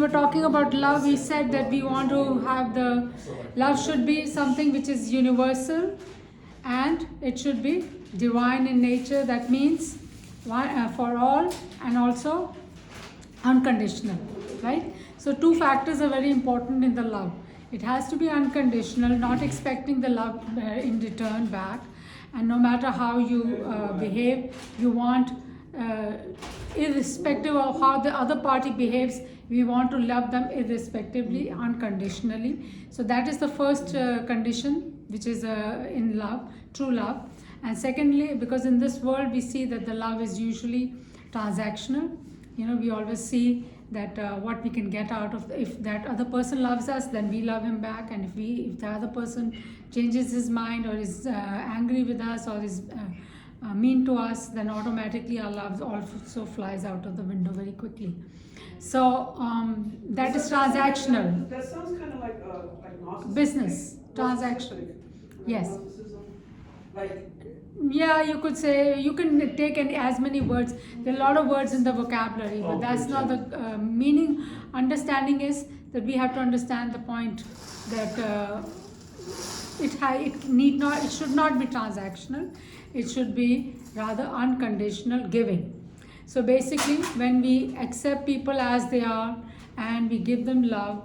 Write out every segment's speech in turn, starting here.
We're talking about love. We said that we want to have the love should be something which is universal and it should be divine in nature. That means for all and also unconditional, right? So two factors are very important in the love. It has to be unconditional, not expecting the love in return back, and no matter how you behave, you want irrespective of how the other party behaves, we want to love them irrespectively, unconditionally. So that is the first condition, which is in love, true love. And secondly, because in this world we see that the love is usually transactional. We always see that what we can get out of if that other person loves us, then we love him back, and if the other person changes his mind or is angry with us or is mean to us, then automatically our love also flies out of the window very quickly. So that is transactional. That sounds kind of like narcissism. Business, transactional. Yes. Narcissism. Like. Yeah, you could say, you can take as many words. There are a lot of words in the vocabulary, but that's not the meaning. Understanding is that we have to understand the point that it should not be transactional. It should be rather unconditional giving. So basically, when we accept people as they are and we give them love,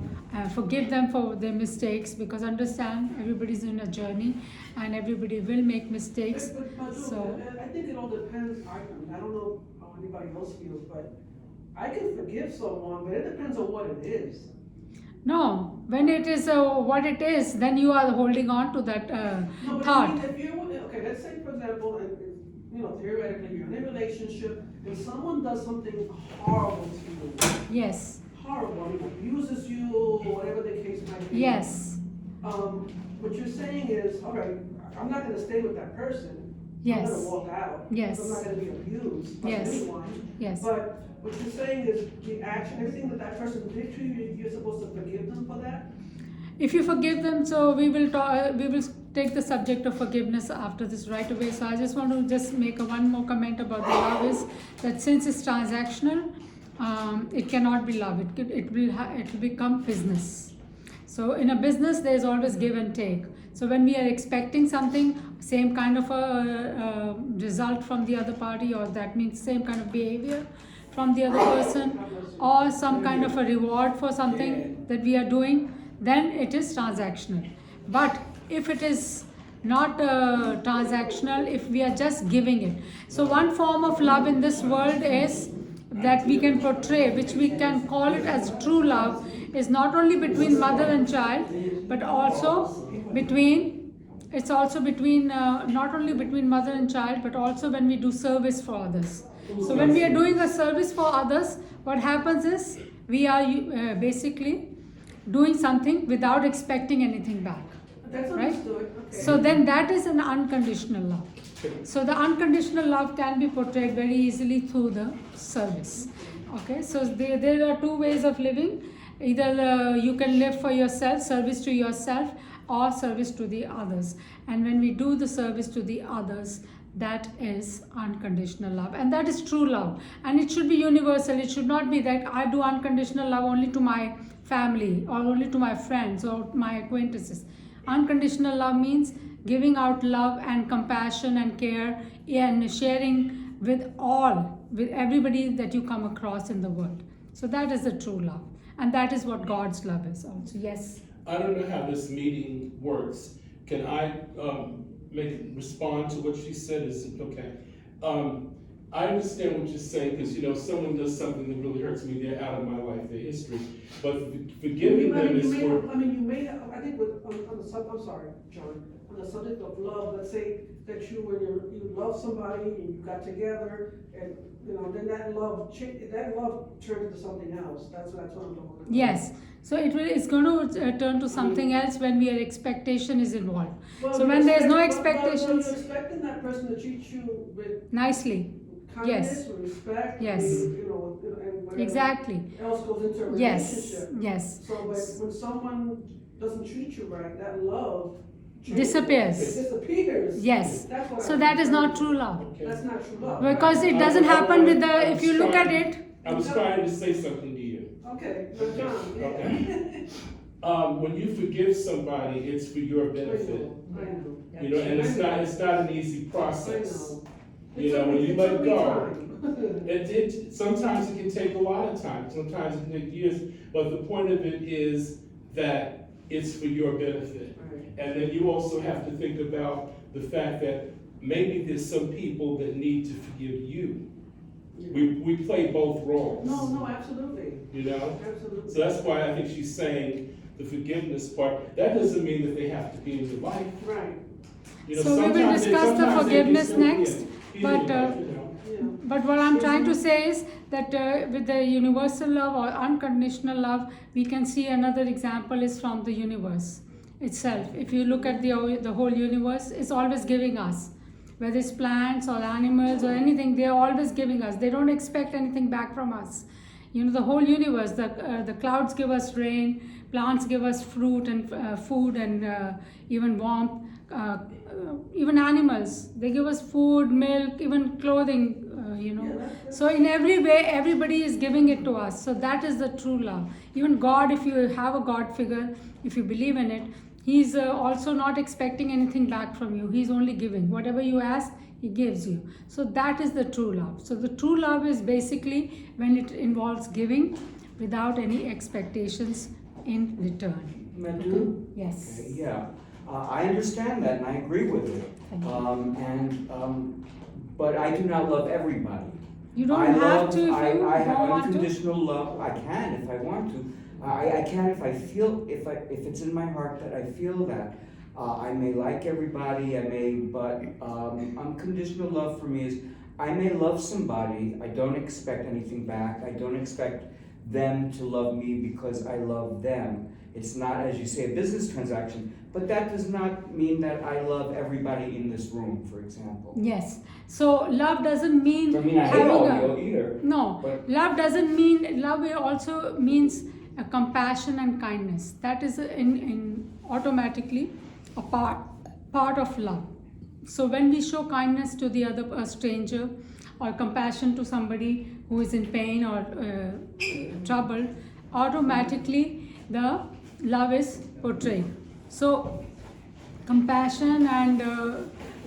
forgive them for their mistakes, because understand everybody's in a journey and everybody will make mistakes. So I think it all depends. I don't know how anybody else feels, but I can forgive someone, but it depends on what it is. No, when it is what it is, then you are holding on to that no, but thought. I mean, if you let's say for example, theoretically you're in a relationship and someone does something horrible to you. Yes. Horrible, abuses you, or whatever the case might be. Yes. What you're saying is, all right, I'm not going to stay with that person. Yes. I'm going to walk out. Yes. I'm not going to be abused by Yes. anyone. Yes. But what you're saying is the action, everything that person did to you, you're supposed to forgive them for that? If you forgive them, so we will take the subject of forgiveness after this right away. So I just want to make one more comment about the love is that since it's transactional, it cannot be love. It will become business. So in a business, there is always give and take. So when we are expecting something, same kind of a result from the other party, or that means same kind of behavior from the other person, or some kind of a reward for something that we are doing, then it is transactional. But if it is not transactional, if we are just giving it. So one form of love in this world is that we can portray, which we can call it as true love, is not only between mother and child, but also not only between mother and child, but also when we do service for others. So when we are doing a service for others, what happens is we are basically doing something without expecting anything back. That's right? Understood. Okay. So then that is an unconditional love. So the unconditional love can be portrayed very easily through the service. Okay, so there are two ways of living. Either you can live for yourself, service to yourself, or service to the others. And when we do the service to the others, that is unconditional love, and that is true love. And it should be universal. It should not be that I do unconditional love only to my family or only to my friends or my acquaintances. Unconditional love means giving out love and compassion and care and sharing with everybody that you come across in the world. So that is the true love, and that is what God's love is also. Yes. I don't know how this meeting works. Can I respond to what she said? Is it okay? I understand what you're saying, because someone does something that really hurts me, they're out of my life, their history. But forgiving them is for. I think I'm sorry, John. On the subject of love, let's say that you love somebody and you got together, and then that love turned into something else. That's what I'm talking about. Yes. So it's going to turn to something else when expectation is involved. Well, so when there's no expectations, you're expecting that person to treat you with nicely. kindness, Yes. with respect. Yes. And whatever Exactly. else goes into a Yes. relationship. Yes. So when someone doesn't treat you right, that love Disappears. It disappears. Yes. That's what So that is not true love, Okay. That's not true love. because it doesn't happen with the. If you look at it, I was trying to say something to you. Okay, now John, yeah. Okay. When you forgive somebody, it's for your benefit. I know. You know, and it's not an easy I process. know. You know, when you let go, time. it sometimes it can take a lot of time. Sometimes it can take years. But the point of it is that it's for your benefit. Right. And then you also have to think about the fact that maybe there's some people that need to forgive you. Yeah. We play both roles. No, absolutely, You know? absolutely. So that's why I think she's saying the forgiveness part. That doesn't mean that they have to be in your life. Right, You know, So we will sometimes discuss the sometimes they forgiveness can still be next, in but, your life, you know. yeah. But what I'm trying to say is that with the universal love or unconditional love, we can see another example is from the universe itself. If you look at the whole universe, it's always giving us. Whether it's plants or animals or anything, they're always giving us. They don't expect anything back from us. You know, the whole universe, the clouds give us rain, plants give us fruit and food and even warmth. Even animals, they give us food, milk, even clothing, you know. Yeah, that's- So in every way, everybody is giving it to us. So that is the true love. Even God, if you have a God figure, if you believe in it, He's also not expecting anything back from you. He's only giving. Whatever you ask, He gives you. So that is the true love. So the true love is basically when it involves giving without any expectations in return. Madhu? Yes. Okay, yeah, I understand that and I agree with it. Thank you. But I do not love everybody. You don't I have love, to if you I have don't want to. unconditional love. I can if I want to. I can if I feel if it's in my heart that I feel that. I may like everybody. But unconditional love for me is I may love somebody. I don't expect anything back. I don't expect them to love me because I love them. It's not, as you say, a business transaction, but that does not mean that I love everybody in this room, for example. Yes. So love doesn't mean I mean, I hate having all a of you either. no. But- Love doesn't mean love. Also means a compassion and kindness. That is in automatically a part of love. So when we show kindness to the other stranger, or compassion to somebody who is in pain or trouble, automatically the love is portrayed. So compassion and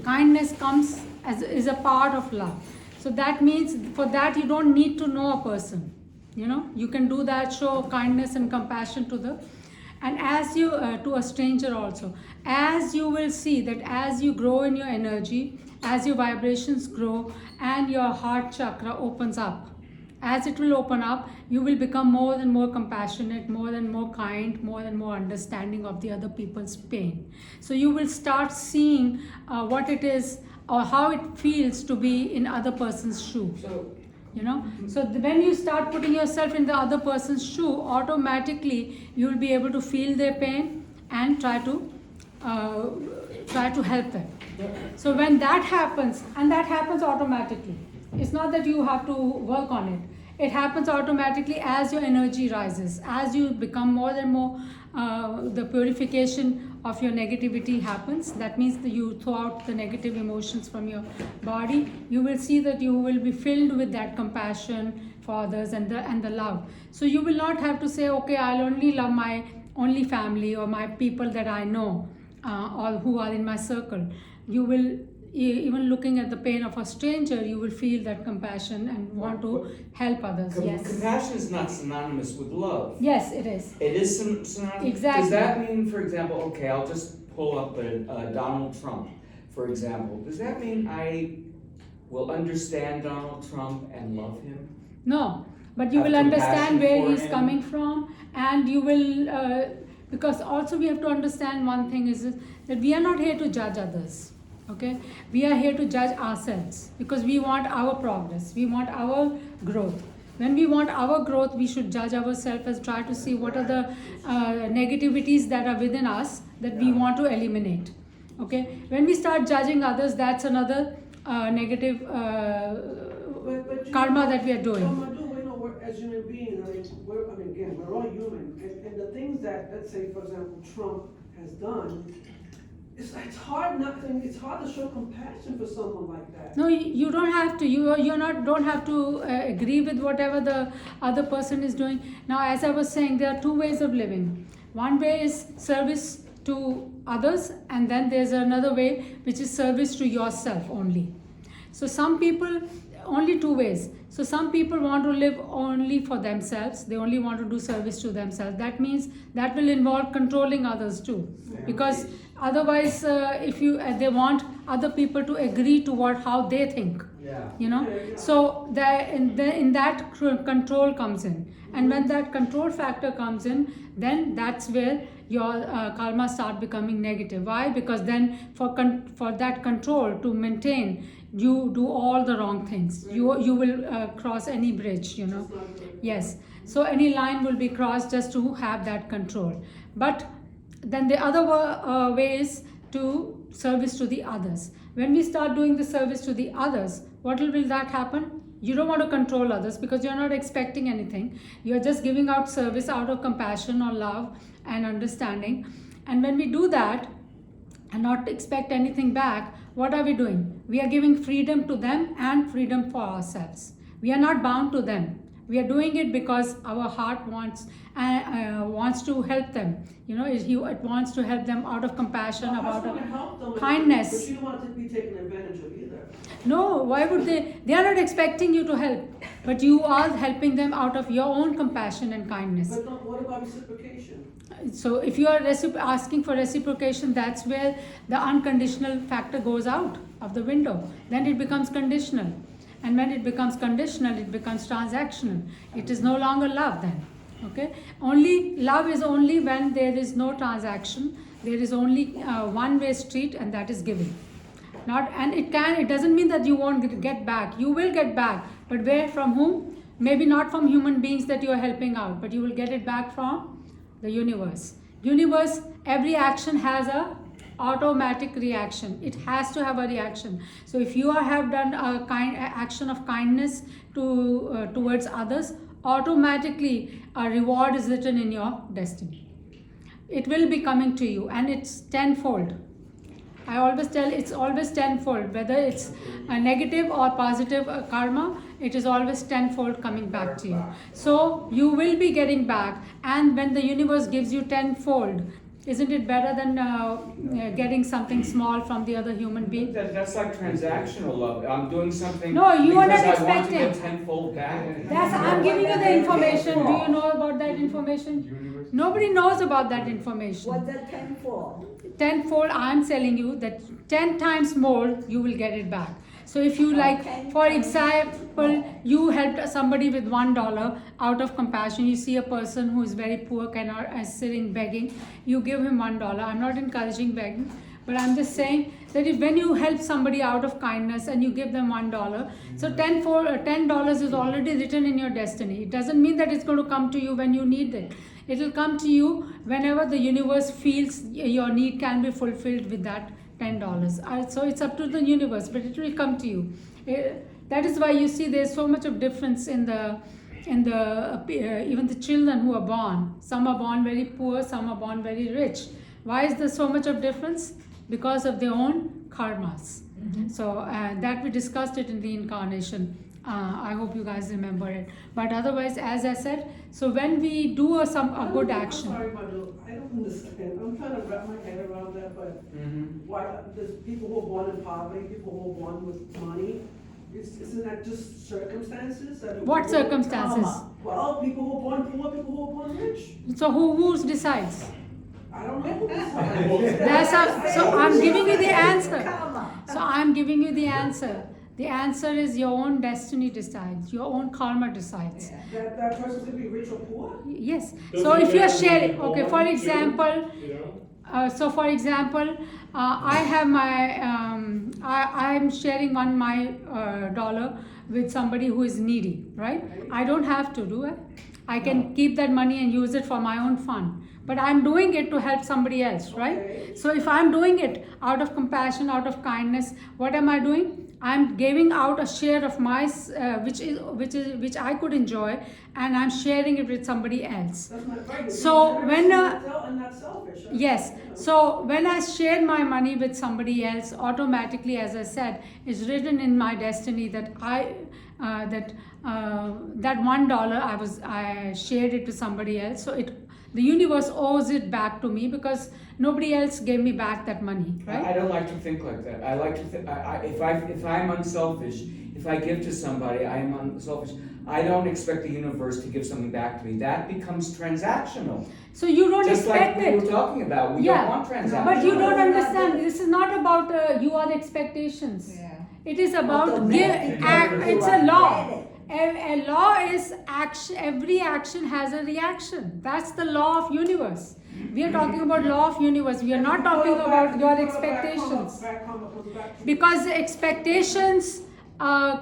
kindness comes as is a part of love. So that means for that you don't need to know a person. You know, you can do that, show kindness and compassion to the, and as you to a stranger also, as you will see that as you grow in your energy, as your vibrations grow and your heart chakra opens up, as it will open up, you will become more and more compassionate, more and more kind, more and more understanding of the other people's pain. So you will start seeing what it is or how it feels to be in other person's shoe. So, You know, so when you start putting yourself in the other person's shoe, automatically you will be able to feel their pain and try to help them. So when that happens, and that happens automatically, it's not that you have to work on it. It happens automatically as your energy rises, as you become more and more, the purification of your negativity happens. That means that you throw out the negative emotions from your body. You will see that you will be filled with that compassion for others and the love. So you will not have to say, okay, I'll only love my only family or my people that I know, or who are in my circle. You will, even looking at the pain of a stranger, you will feel that compassion and want to help others. Yes. Compassion is not synonymous with love. Yes, it is. It is synonymous. Exactly. Does that mean, for example, okay, I'll just pull up Donald Trump, for example. Does that mean I will understand Donald Trump and love him? No, but you Have will understand compassion where for he's him. coming from, and you will, because also we have to understand one thing is that we are not here to judge others. Okay, we are here to judge ourselves because we want our progress, we want our growth. When we want our growth, we should judge ourselves and try to see what are the negativities that are within us that we want to eliminate. Okay, when we start judging others, that's another negative But you karma know, that we are doing. Madhu, we know we're, as human beings, again, we're all human, and the things that, let's say, for example, Trump has done, it's hard not, it's hard to show compassion for someone like that. No, you don't have to. Don't have to agree with whatever the other person is doing. Now, as I was saying, there are two ways of living. One way is service to others, and then there's another way which is service to yourself only. So some people, only two ways. So some people want to live only for themselves. They only want to do service to themselves. That means that will involve controlling others too, because otherwise, if they want other people to agree to how they think. Yeah. You know, so in that control comes in, and when that control factor comes in, then that's where your karma start becoming negative. Why? Because then for that control to maintain, you do all the wrong things. You will cross any bridge. You know, yes. So any line will be crossed just to have that control. But then the other way is to service to the others. When we start doing the service to the others, what will that happen? You don't want to control others because you're not expecting anything. You're just giving out service out of compassion or love and understanding. And when we do that and not expect anything back, what are we doing? We are giving freedom to them and freedom for ourselves. We are not bound to them. We are doing it because our heart wants to help them. You know, it wants to help them out of compassion, I out want to help them, of kindness. but you don't want to be taken advantage of either. No, why would they? They are not expecting you to help, but you are helping them out of your own compassion and kindness. But what about reciprocation? So if you are asking for reciprocation, that's where the unconditional factor goes out of the window. Then it becomes conditional. And when it becomes conditional, it becomes transactional. It is no longer love then. Okay? Love is only when there is no transaction. There is only one-way street, and that is giving. It doesn't mean that you won't get back. You will get back. But where, from whom? Maybe not from human beings that you are helping out, but you will get it back from the universe. Universe, every action has a automatic reaction. It has to have a reaction. So if you have done a action of kindness towards others, automatically a reward is written in your destiny. It will be coming to you, and it's tenfold. I always tell it's always tenfold. Whether it's a negative or positive karma, it is always tenfold coming back to you. So you will be getting back, and when the universe gives you tenfold, isn't it better than getting something small from the other human being? That's like transactional love. I'm doing something No, you are not because I want to expecting. get tenfold back. I'm giving you the information. Do you know about that information? Nobody knows about that information. What's that 10 for? Tenfold, I'm telling you that 10 times more you will get it back. So if you for example, you helped somebody with $1 out of compassion. You see a person who is very poor, is sitting begging. You give him $1. I'm not encouraging begging, but I'm just saying that when you help somebody out of kindness and you give them $1, so $10 is already written in your destiny. It doesn't mean that it's going to come to you when you need it. It will come to you whenever the universe feels your need can be fulfilled with that $10. So it's up to the universe, but it will come to you. That is why you see there's so much of difference in the even the children who are born. Some are born very poor, some are born very rich. Why is there so much of difference? Because of their own karmas. Mm-hmm. So that we discussed it in the incarnation. I hope you guys remember it. But otherwise, as I said, so when we do a good action. I'm sorry, Madhu, I don't understand. I'm trying to wrap my head around that, but why there's people who are born in poverty, people who are born with money. Isn't that just circumstances? What circumstances? Well, people who are born poor, people who are born rich. So who decides? I don't know who decides. So I'm giving you the answer. So I'm giving you the answer. The answer is your own destiny decides, your own karma decides. Yeah. That person's going to be rich or poor? Yes. Does So it if you are have to be sharing, born okay, for too, example, you know? I have my, I'm sharing on my dollar with somebody who is needy, right? I don't have to do it. I can keep that money and use it for my own fun. But I'm doing it to help somebody else, right? Okay. So if I'm doing it out of compassion, out of kindness, what am I doing? I'm giving out a share of my which I could enjoy, and I'm sharing it with somebody else. That's not right. So when And not selfish. yes, so when I share my money with somebody else, automatically, as I said, it's written in my destiny that that $1 I shared it to somebody else. So the universe owes it back to me because nobody else gave me back that money, right? I don't like to think like that. I like to think, if I'm unselfish, if I give to somebody, I am unselfish. I don't expect the universe to give something back to me. That becomes transactional. So you don't Just like expect we it. were talking about, we don't want transactional. But you don't understand. This is not about your expectations. Yeah. It is about Automatic. it's a law. A law is action. Every action has a reaction. That's the law of universe. We are talking about law of universe. We are not talking about your expectations. Because expectations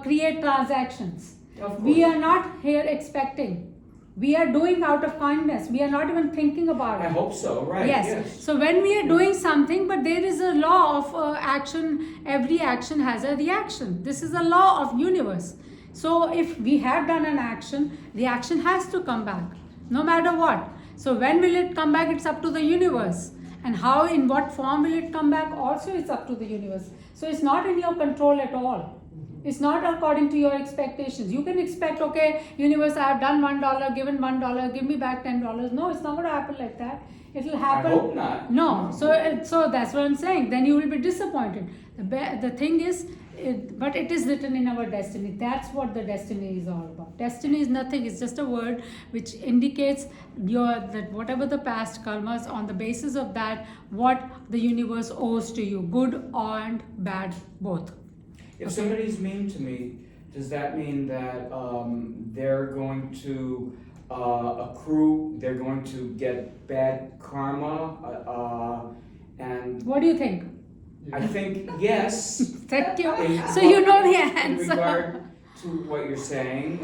create transactions. Of We course. are not here expecting. We are doing out of kindness. We are not even thinking about I it. hope so, right? Yes. So when we are doing something, but there is a law of action. Every action has a reaction. This is a law of universe. So if we have done an action, the action has to come back, no matter what. So when will it come back? It's up to the universe. And how, in what form will it come back? Also, it's up to the universe. So it's not in your control at all. It's not according to your expectations. You can expect, okay, universe, I have done $1, given $1, give me back $10. No, it's not going to happen like that. It will happen. I hope not. No. So that's what I'm saying. Then you will be disappointed. The thing is, but it is written in our destiny. That's what the destiny is all about. Destiny is nothing. It's just a word which indicates that whatever the past karmas, on the basis of that, what the universe owes to you, good and bad, both. If somebody's mean to me, does that mean that they're going to accrue, they're going to get bad karma? And What do you think? I think yes. Thank you. In- So you know the In answer. regard to what you're saying,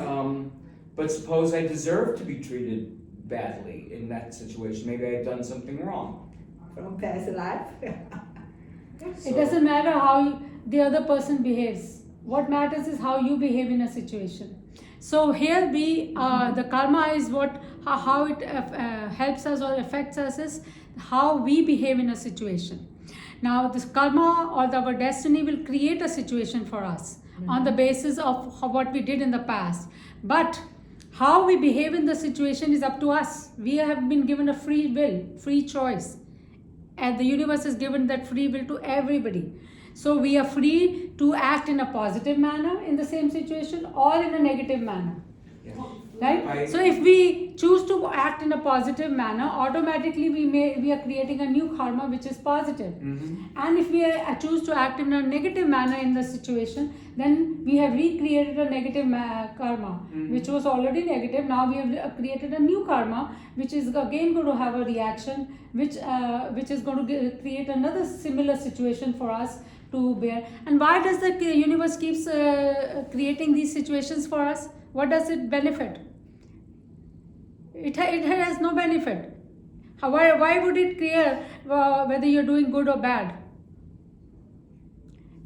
but suppose I deserve to be treated badly in that situation. Maybe I've done something wrong. From past life. It doesn't matter how the other person behaves. What matters is how you behave in a situation. So here the karma is how it helps us or affects us is how we behave in a situation. Now this karma or our destiny will create a situation for us on the basis of what we did in the past. But how we behave in the situation is up to us. We have been given a free will, free choice. And the universe has given that free will to everybody. So we are free to act in a positive manner in the same situation or in a negative manner. Yes. Right? So if we choose to act in a positive manner, automatically we are creating a new karma which is positive. Mm-hmm. And if we choose to act in a negative manner in the situation, then we have recreated a negative karma, which was already negative. Now we have created a new karma, which is again going to have a reaction, which is going to create another similar situation for us to bear. And why does the universe keeps creating these situations for us? What does it benefit? It has no benefit. Why would it care whether you're doing good or bad?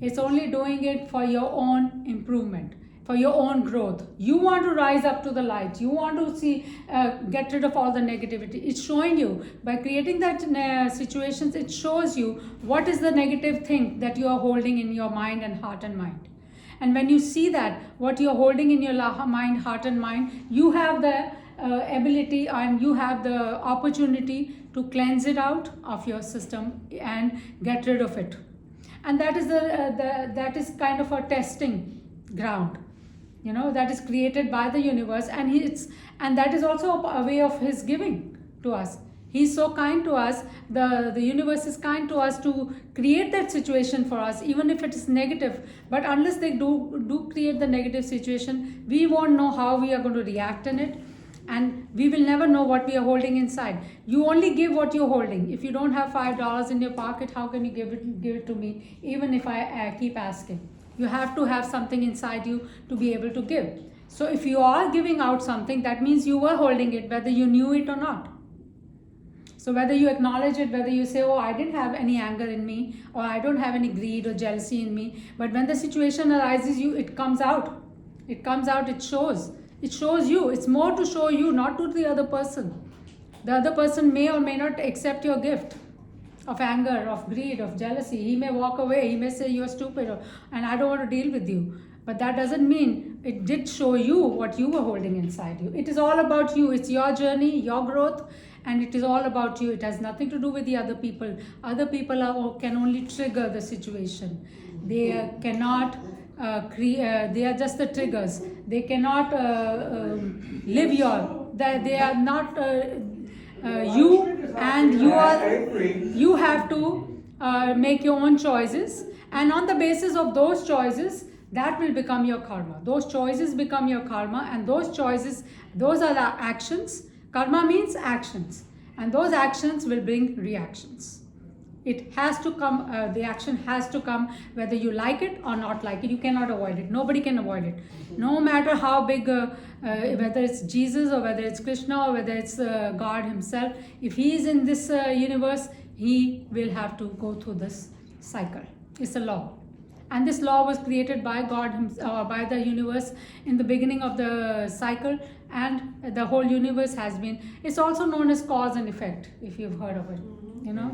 It's only doing it for your own improvement, for your own growth. You want to rise up to the light. You want to see, get rid of all the negativity. It's showing you, by creating that situations, it shows you what is the negative thing that you are holding in your mind and heart and mind. And when you see that, what you're holding in your mind, heart and mind, you have the ability and you have the opportunity to cleanse it out of your system and get rid of it. And that is that is kind of a testing ground, that is created by the universe, and that is also a way of his giving to us. He's so kind to us. The universe is kind to us to create that situation for us, even if it is negative. But unless they do create the negative situation, we won't know how we are going to react in it. And we will never know what we are holding inside. You only give what you're holding. If you don't have $5 in your pocket, how can you give it to me, even if I keep asking? You have to have something inside you to be able to give. So if you are giving out something, that means you were holding it, whether you knew it or not. So whether you acknowledge it, whether you say, oh, I didn't have any anger in me, or I don't have any greed or jealousy in me, but when the situation arises, it comes out. It comes out, it shows. It shows you. It's more to show you, not to the other person. The other person may or may not accept your gift of anger, of greed, of jealousy. He may walk away. He may say you're stupid and I don't want to deal with you. But that doesn't mean it did show you what you were holding inside you. It is all about you. It's your journey, your growth, and it is all about you. It has nothing to do with the other people. Other people can only trigger the situation. They cannot they are just the triggers. They cannot live they are not you, and you have to make your own choices, and on the basis of those choices, that will become your karma. Those choices become your karma, and those choices, those are the actions. Karma means actions, and those actions will bring reactions. It has to come, the action has to come whether you like it or not like it. You cannot avoid it. Nobody can avoid it. No matter how big, whether it's Jesus or whether it's Krishna or whether it's God himself, if he is in this universe, he will have to go through this cycle. It's a law. And this law was created by God, by the universe in the beginning of the cycle, and the whole universe has been. It's also known as cause and effect, if you've heard of it. You know,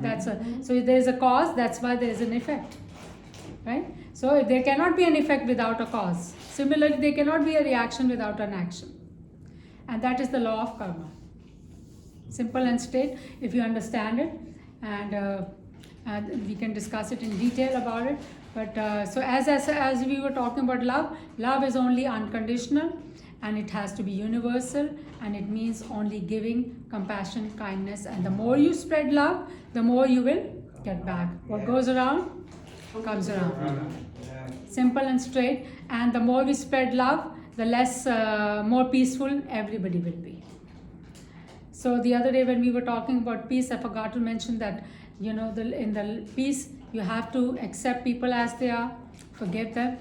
so there is a cause, that's why there is an effect, right? So there cannot be an effect without a cause. Similarly, there cannot be a reaction without an action. And that is the law of karma. Simple and straight, if you understand it, and we can discuss it in detail about it. But so as we were talking about love is only unconditional, and it has to be universal, and it means only giving, compassion, kindness, and the more you spread love, the more you will get back. What goes around comes around. Simple and straight. And the more we spread love, the less more peaceful everybody will be. So the other day when we were talking about peace, I forgot to mention that, you know, in the peace, you have to accept people as they are, forgive them,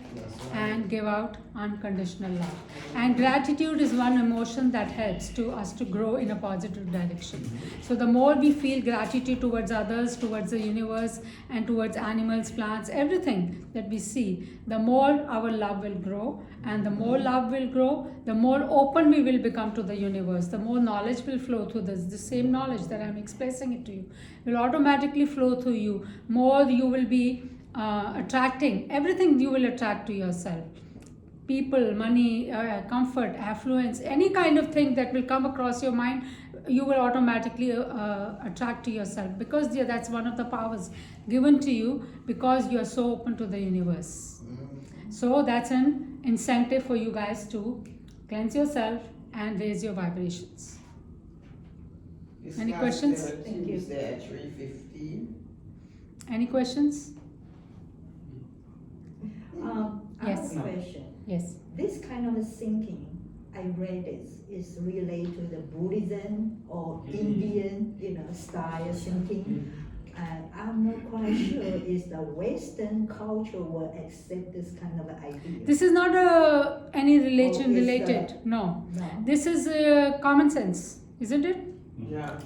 and give out unconditional love. And gratitude is one emotion that helps us to grow in a positive direction. So the more we feel gratitude towards others, towards the universe, and towards animals, plants, everything that we see, the more our love will grow. And the more love will grow, the more open we will become to the universe. The more knowledge will flow through this. The same knowledge that I'm expressing it to you will automatically flow through you. More you will be attracting, everything you will attract to yourself. People, money, comfort, affluence, any kind of thing that will come across your mind, you will automatically attract to yourself, because that's one of the powers given to you because you are so open to the universe. So that's an incentive for you guys to cleanse yourself and raise your vibrations. Any questions? Thank you. There at 3:15. Any questions? I Yes. have a question. Yes. This kind of thinking, I read it, is related to the Buddhism or Indian, style thinking. And I'm not quite sure is the Western culture will accept this kind of idea. This is not any religion Oh, it's related. No. No? This is common sense, isn't it? Yeah.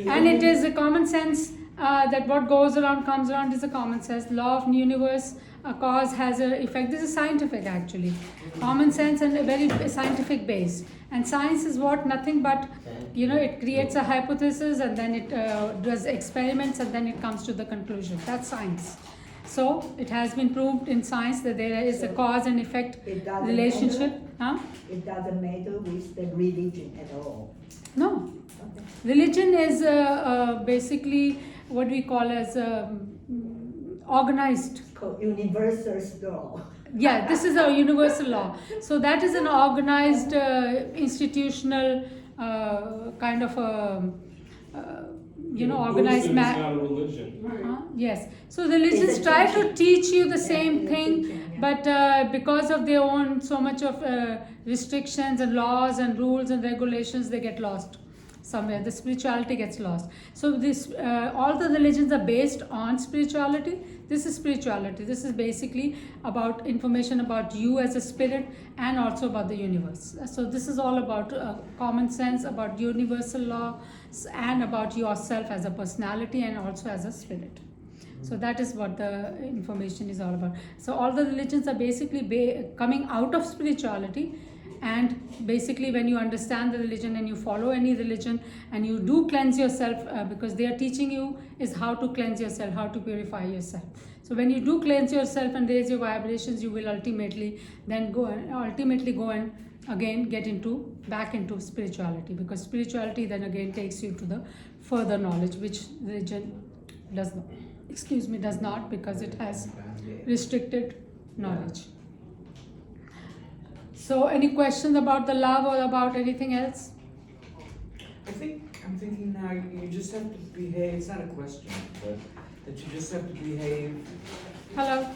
And it is a common sense that what goes around comes around is a common sense. Law of the universe, a cause has an effect. This is scientific actually. Common sense and a very scientific base. And science is what? Nothing but, it creates a hypothesis and then it does experiments and then it comes to the conclusion. That's science. So it has been proved in science that there is a cause and effect It doesn't relationship. matter? It doesn't matter with the religion at all. No. Okay. Religion is basically what we call as organized. Universal law. Yeah, this is a universal law. So that is an organized institutional kind of organized Buddhism is not a religion. yes. So religions It's a try to teaching. teach you the same it's a thing, teaching, yeah. but because of their own so much of restrictions and laws and rules and regulations, they get lost. somewhere. The spirituality gets lost. So this all the religions are based on spirituality. This is spirituality. This is basically about information about you as a spirit and also about the universe. So this is all about common sense, about universal law, and about yourself as a personality and also as a spirit. So that is what the information is all about. So all the religions are basically coming out of spirituality, and basically when you understand the religion and you follow any religion and you do cleanse yourself, because they are teaching you is how to cleanse yourself, how to purify yourself. So when you do cleanse yourself and raise your vibrations, you will ultimately go and again get back into spirituality, because spirituality then again takes you to the further knowledge, which religion does not, because it has restricted knowledge. So any questions about the love or about anything else? I'm thinking now you just have to behave, it's not a question, but that you just have to behave. Hello?